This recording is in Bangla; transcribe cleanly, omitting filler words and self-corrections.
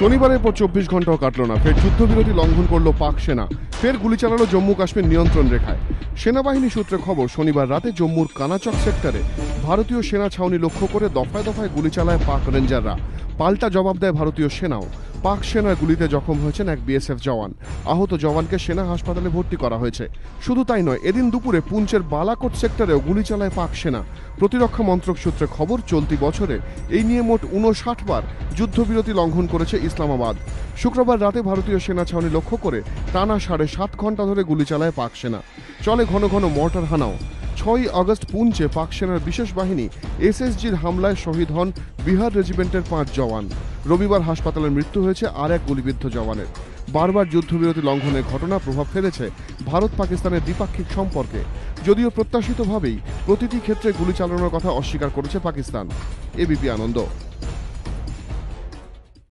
শনিবারের পর 24 ঘন্টাও কাটল না, ফের যুদ্ধবিরতি লঙ্ঘন করল পাক সেনা। ফের গুলি চালালো জম্মু কাশ্মীর নিয়ন্ত্রণ রেখায়। সেনাবাহিনী সূত্রে খবর, শনিবার রাতে জম্মুর কানাচক সেক্টরে ভারতীয় সেনা ছাউনি লক্ষ্য করে দফায় দফায় গুলি চালায় পাক রেঞ্জাররা। পাল্টা জবাব দেয় ভারতীয় সেনাও। পাক সেনার গুলিতে জখম হয়েছেন এক বিএসএফ জওয়ান। আহত জওয়ানকে সেনা হাসপাতালে ভর্তি করা হয়েছে। শুধু তাই নয়, এদিন দুপুরে পুঞ্চের বালাকোট সেক্টরেও গুলি চালায় পাক সেনা। প্রতিরক্ষা মন্ত্রক সূত্রে খবর, চলতি বছরে এই নিয়ে মোট 59 বার যুদ্ধবিরতি লঙ্ঘন করেছে ইসলামাবাদ। শুক্রবার রাতে ভারতীয় সেনা ছাউনি লক্ষ্য করে টানা 7.5 ঘন্টা ধরে গুলি চালায় পাক সেনা। চলে ঘন ঘন মর্টার হানাও। 6 আগস্ট পুঞ্চে পাক সেনার বিশেষ বাহিনী এসএসজির হামলায় শহীদ হন বিহার রেজিমেন্টের 5 জওয়ান। রবিবার হাসপাতালে মৃত্যু হয়েছে আর এক গুলিবিদ্ধ জওয়ানের। বারবার যুদ্ধবিরতি লঙ্ঘনের ঘটনা প্রভাব ফেলেছে ভারত পাকিস্তানের দ্বিপাক্ষিক সম্পর্কে। যদিও প্রত্যাশিতভাবেই প্রতিটি ক্ষেত্রে গুলি চালানোর কথা অস্বীকার করেছে পাকিস্তান। এবিপি আনন্দ।